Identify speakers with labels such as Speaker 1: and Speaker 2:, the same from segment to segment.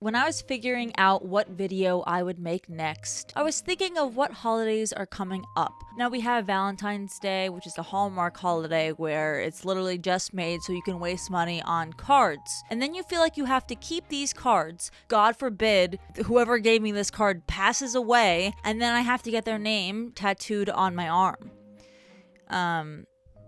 Speaker 1: When I was figuring out what video I would make next, I was thinking of what holidays are coming up. Now we have Valentine's Day, which is a Hallmark holiday where it's literally just made so you can waste money on cards. And then you feel like you have to keep these cards. God forbid whoever gave me this card passes away, and then I have to get their name tattooed on my arm.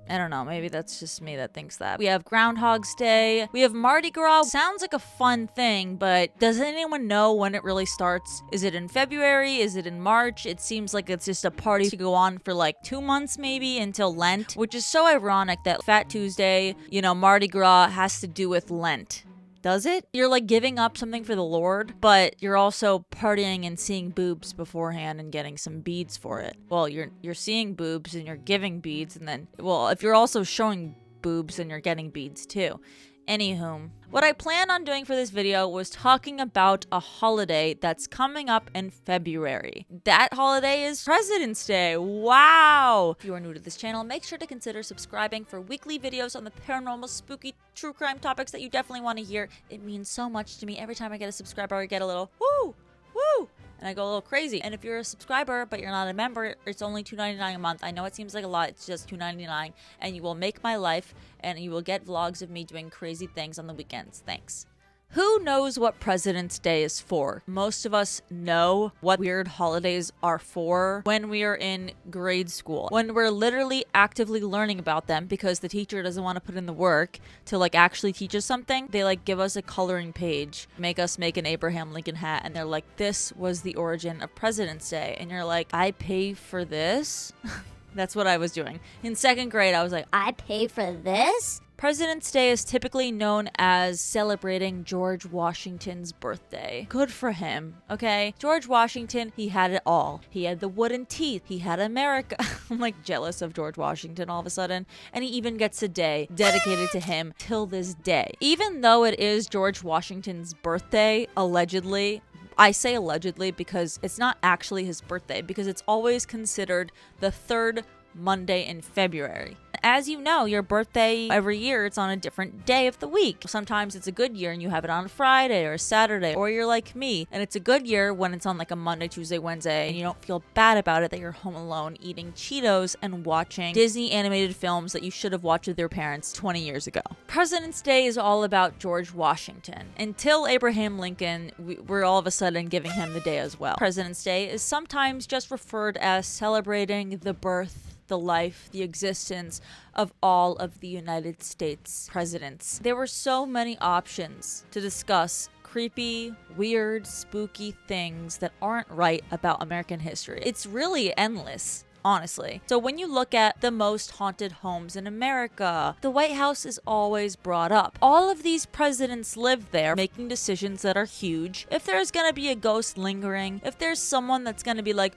Speaker 1: I don't know, maybe that's just me that thinks that. We have Groundhog's Day. We have Mardi Gras. Sounds like a fun thing, but does anyone know when it really starts? Is it in February? Is it in March? It seems like it's just a party to go on for like 2 months maybe until Lent, which is so ironic that Fat Tuesday, Mardi Gras has to do with Lent. Does it? You're like giving up something for the Lord, but you're also partying and seeing boobs beforehand and getting some beads for it. Well, you're seeing boobs and you're giving beads, and then, well, if you're also showing boobs, then you're getting beads too. Anywho, what I planned on doing for this video was talking about a holiday that's coming up in February. That holiday is President's Day. Wow! If you are new to this channel, make sure to consider subscribing for weekly videos on the paranormal, spooky, true crime topics that you definitely want to hear. It means so much to me. Every time I get a subscriber, I get a little woo, woo, and I go a little crazy. And if you're a subscriber but you're not a member, it's only $2.99 a month. I know it seems like a lot, it's just $2.99, and you will make my life, and you will get vlogs of me doing crazy things on the weekends. Thanks. Who knows what President's Day is for? Most of us know what weird holidays are for when we are in grade school, when we're literally actively learning about them because the teacher doesn't want to put in the work to like actually teach us something. They like give us a coloring page, make us make an Abraham Lincoln hat, and they're like, this was the origin of President's Day. And you're like, I pay for this? That's what I was doing. In second grade, I was like,
Speaker 2: I pay for this?
Speaker 1: President's Day is typically known as celebrating George Washington's birthday. Good for him, okay? George Washington, he had it all. He had the wooden teeth. He had America. I'm like jealous of George Washington all of a sudden. And he even gets a day dedicated to him till this day. Even though it is George Washington's birthday, allegedly, I say allegedly because it's not actually his birthday, because it's always considered the third Monday in February. As you know, your birthday every year, it's on a different day of the week. Sometimes it's a good year and you have it on a Friday or a Saturday, or you're like me and it's a good year when it's on like a Monday, Tuesday, Wednesday, and you don't feel bad about it that you're home alone eating Cheetos and watching Disney animated films that you should have watched with your parents 20 years ago. President's Day is all about George Washington. Until Abraham Lincoln, we're all of a sudden giving him the day as well. President's Day is sometimes just referred as celebrating the birth, the life, the existence of all of the United States presidents. There were so many options to discuss creepy, weird, spooky things that aren't right about American history. It's really endless, honestly. So when you look at the most haunted homes in America, the White House is always brought up. All of these presidents lived there, making decisions that are huge. If there's gonna be a ghost lingering, if there's someone that's gonna be like,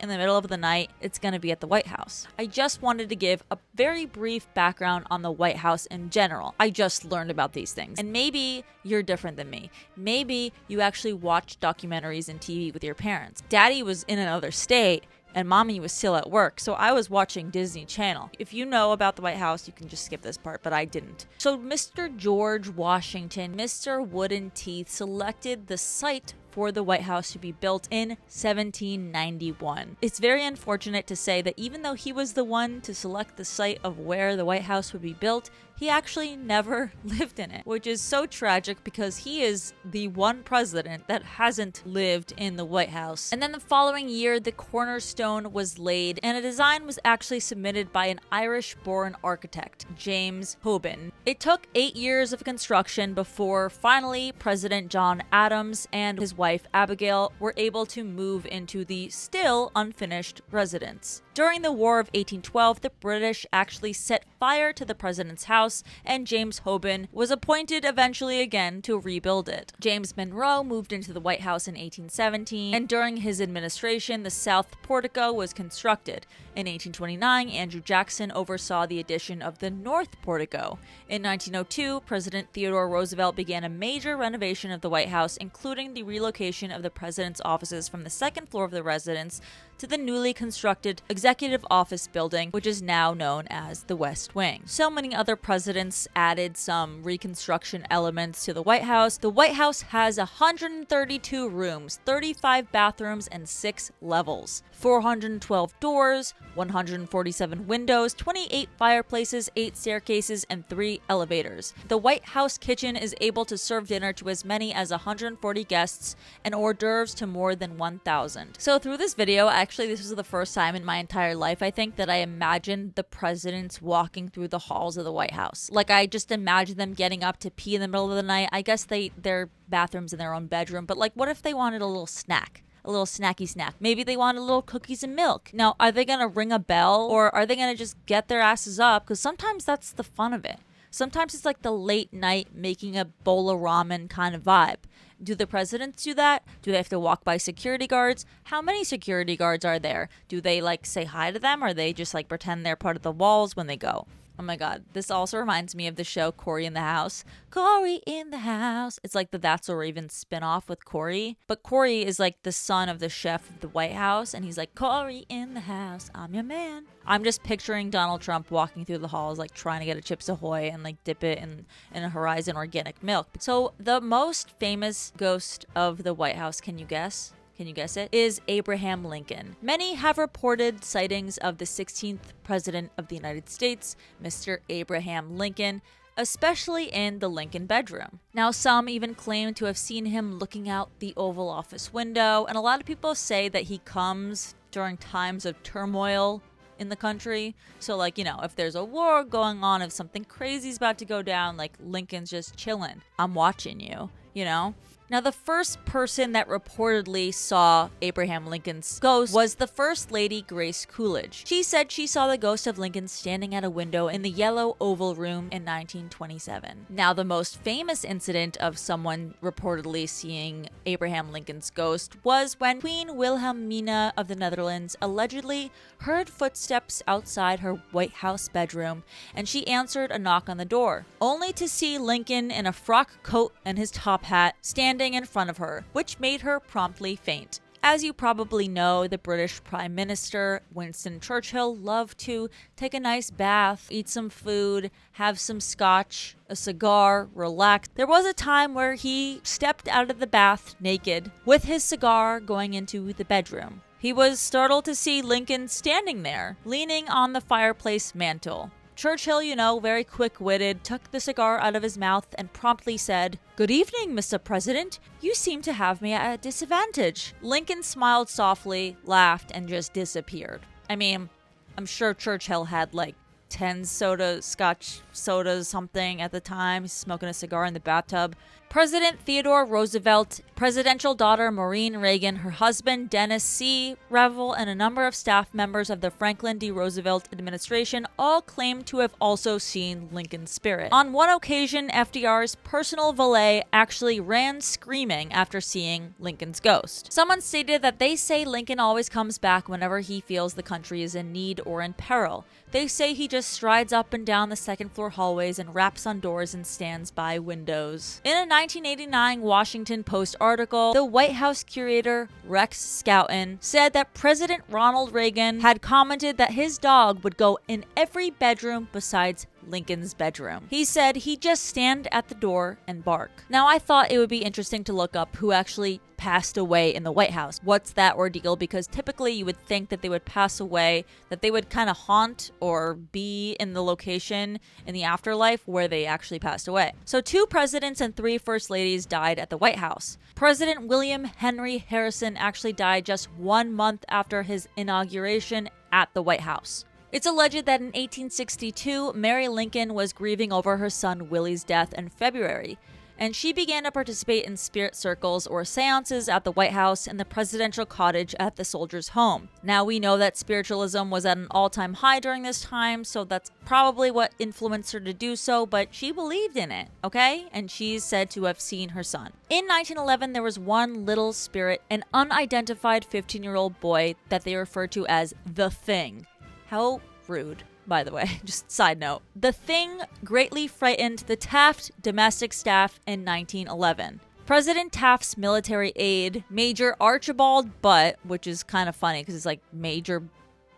Speaker 1: in the middle of the night, it's going to be at the White House. I just wanted to give a very brief background on the White House in general. I just learned about these things. And maybe you're different than me. Maybe you actually watched documentaries and TV with your parents. Daddy was in another state and mommy was still at work, so I was watching Disney Channel. If you know about the White House, you can just skip this part, but I didn't. So Mr. George Washington, Mr. Wooden Teeth, selected the site for the White House to be built in 1791. It's very unfortunate to say that even though he was the one to select the site of where the White House would be built, he actually never lived in it, which is so tragic because he is the one president that hasn't lived in the White House. And then the following year, the cornerstone was laid and a design was actually submitted by an Irish-born architect, James Hoban. It took 8 years of construction before finally President John Adams and his wife Abigail were able to move into the still unfinished residence. During the War of 1812, the British actually set fire to the president's house, and James Hoban was appointed eventually again to rebuild it. James Monroe moved into the White House in 1817, and during his administration, the South Portico was constructed. In 1829, Andrew Jackson oversaw the addition of the North Portico. In 1902, President Theodore Roosevelt began a major renovation of the White House, including the relocation of the president's offices from the second floor of the residence to the newly constructed Executive Office Building, which is now known as the West Wing. So many other presidents added some reconstruction elements to the White House. The White House has 132 rooms, 35 bathrooms, and 6 levels, 412 doors, 147 windows, 28 fireplaces, 8 staircases, and 3 elevators. The White House kitchen is able to serve dinner to as many as 140 guests and hors d'oeuvres to more than 1,000. So through this video, actually this was the first time in my entire life, I think, that I imagined the presidents walking through the halls of the White House. Like, I just imagined them getting up to pee in the middle of the night. I guess their bathrooms in their own bedroom, but like, what if they wanted a little snack? A little snacky snack. Maybe they want a little cookies and milk. Now, are they going to ring a bell, or are they going to just get their asses up? Because sometimes that's the fun of it. Sometimes it's like the late night making a bowl of ramen kind of vibe. Do the presidents do that? Do they have to walk by security guards? How many security guards are there? Do they like say hi to them, or they just like pretend they're part of the walls when they go? Oh my god, this also reminds me of the show Corey in the House. Corey in the House. It's like the That's So Raven spinoff with Corey. But Corey is like the son of the chef of the White House, and he's like, Corey in the house, I'm your man. I'm just picturing Donald Trump walking through the halls, like trying to get a Chips Ahoy and like dip it in a Horizon organic milk. So the most famous ghost of the White House, can you guess? Can you guess it? Is Abraham Lincoln. Many have reported sightings of the 16th President of the United States, Mr. Abraham Lincoln, especially in the Lincoln bedroom. Now, some even claim to have seen him looking out the Oval Office window, and a lot of people say that he comes during times of turmoil in the country. So like, you know, if there's a war going on, if something crazy's about to go down, like Lincoln's just chilling. I'm watching you, you know? Now, the first person that reportedly saw Abraham Lincoln's ghost was the First Lady, Grace Coolidge. She said she saw the ghost of Lincoln standing at a window in the Yellow Oval Room in 1927. Now, the most famous incident of someone reportedly seeing Abraham Lincoln's ghost was when Queen Wilhelmina of the Netherlands allegedly heard footsteps outside her White House bedroom, and she answered a knock on the door, only to see Lincoln in a frock coat and his top hat standing in front of her, which made her promptly faint. As you probably know, the British Prime Minister, Winston Churchill, loved to take a nice bath, eat some food, have some scotch, a cigar, relax. There was a time where he stepped out of the bath naked with his cigar going into the bedroom. He was startled to see Lincoln standing there, leaning on the fireplace mantel. Churchill, you know, very quick-witted, took the cigar out of his mouth and promptly said, "Good evening, Mr. President. You seem to have me at a disadvantage." Lincoln smiled softly, laughed, and just disappeared. I mean, I'm sure Churchill had like 10 scotch sodas, something at the time. He's smoking a cigar in the bathtub. President Theodore Roosevelt, presidential daughter Maureen Reagan, her husband Dennis C. Revel, and a number of staff members of the Franklin D. Roosevelt administration all claimed to have also seen Lincoln's spirit. On one occasion, FDR's personal valet actually ran screaming after seeing Lincoln's ghost. Someone stated that they say Lincoln always comes back whenever he feels the country is in need or in peril. They say he just strides up and down the second-floor hallways and raps on doors and stands by windows. In a 1989 Washington Post article, the White House curator Rex Scouten said that President Ronald Reagan had commented that his dog would go in every bedroom besides Lincoln's bedroom. He said he'd just stand at the door and bark. Now, I thought it would be interesting to look up who actually passed away in the White House. What's that ordeal? Because typically you would think that they would pass away, that they would kind of haunt or be in the location in the afterlife where they actually passed away. So 2 presidents and 3 first ladies died at the White House. President William Henry Harrison actually died just 1 month after his inauguration at the White House. It's alleged that in 1862, Mary Lincoln was grieving over her son Willie's death in February, and she began to participate in spirit circles or seances at the White House and the presidential cottage at the soldier's home. Now, we know that spiritualism was at an all-time high during this time, so that's probably what influenced her to do so, but she believed in it, okay? And she's said to have seen her son. In 1911, there was one little spirit, an unidentified 15-year-old boy that they referred to as the Thing. How rude, by the way. Just side note. The Thing greatly frightened the Taft domestic staff in 1911. President Taft's military aide, Major Archibald Butt, which is kind of funny because it's like Major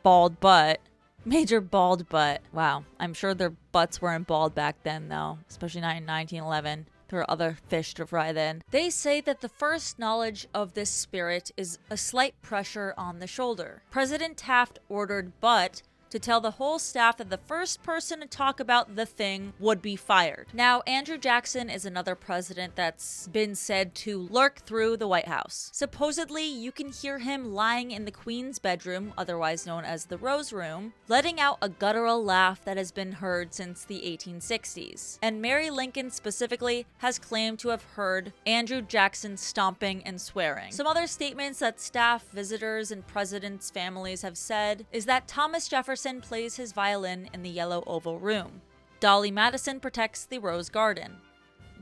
Speaker 1: Bald Butt. Major Bald Butt. Wow. I'm sure their butts weren't bald back then, though, especially not in 1911. There were other fish to fry then. They say that the first knowledge of this spirit is a slight pressure on the shoulder. President Taft ordered Butt to tell the whole staff that the first person to talk about the thing would be fired. Now, Andrew Jackson is another president that's been said to lurk through the White House. Supposedly, you can hear him lying in the Queen's bedroom, otherwise known as the Rose Room, letting out a guttural laugh that has been heard since the 1860s. And Mary Lincoln specifically has claimed to have heard Andrew Jackson stomping and swearing. Some other statements that staff, visitors, and presidents' families have said is that Thomas Jefferson plays his violin in the Yellow Oval Room. Dolly Madison protects the Rose Garden.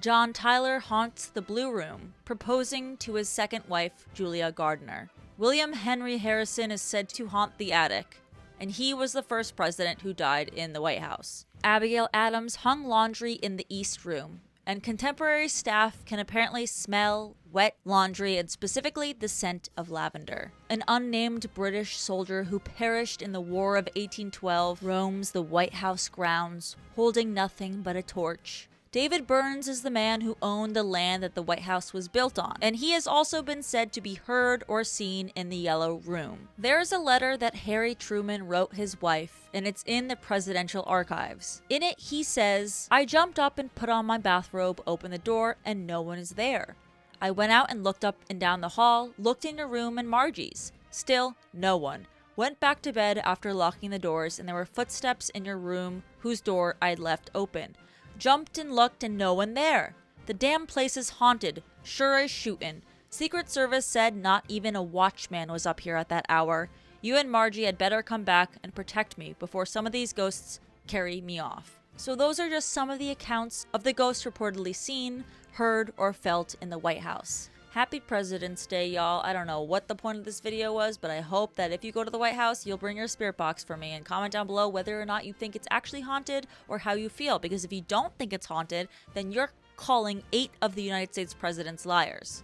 Speaker 1: John Tyler haunts the Blue Room, proposing to his second wife, Julia Gardner. William Henry Harrison is said to haunt the attic, and he was the first president who died in the White House. Abigail Adams hung laundry in the East Room, and contemporary staff can apparently smell wet laundry and specifically the scent of lavender. An unnamed British soldier who perished in the War of 1812 roams the White House grounds, holding nothing but a torch. David Burns is the man who owned the land that the White House was built on, and he has also been said to be heard or seen in the Yellow Room. There's a letter that Harry Truman wrote his wife, and it's in the presidential archives. In it, he says, "I jumped up and put on my bathrobe, opened the door, and no one is there. I went out and looked up and down the hall, looked in your room and Margie's. Still, no one. Went back to bed after locking the doors, and there were footsteps in your room whose door I'd left open. Jumped and looked and no one there. The damn place is haunted, sure as shootin'. Secret Service said not even a watchman was up here at that hour. You and Margie had better come back and protect me before some of these ghosts carry me off." So those are just some of the accounts of the ghosts reportedly seen, heard, or felt in the White House. Happy President's Day, y'all. I don't know what the point of this video was, but I hope that if you go to the White House, you'll bring your spirit box for me and comment down below whether or not you think it's actually haunted or how you feel. Because if you don't think it's haunted, then you're calling 8 of the United States presidents liars.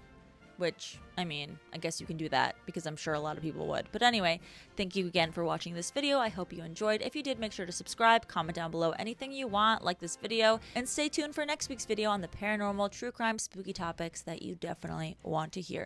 Speaker 1: Which, I mean, I guess you can do that because I'm sure a lot of people would. But anyway, thank you again for watching this video. I hope you enjoyed. If you did, make sure to subscribe, comment down below anything you want, like this video, and stay tuned for next week's video on the paranormal, true crime, spooky topics that you definitely want to hear.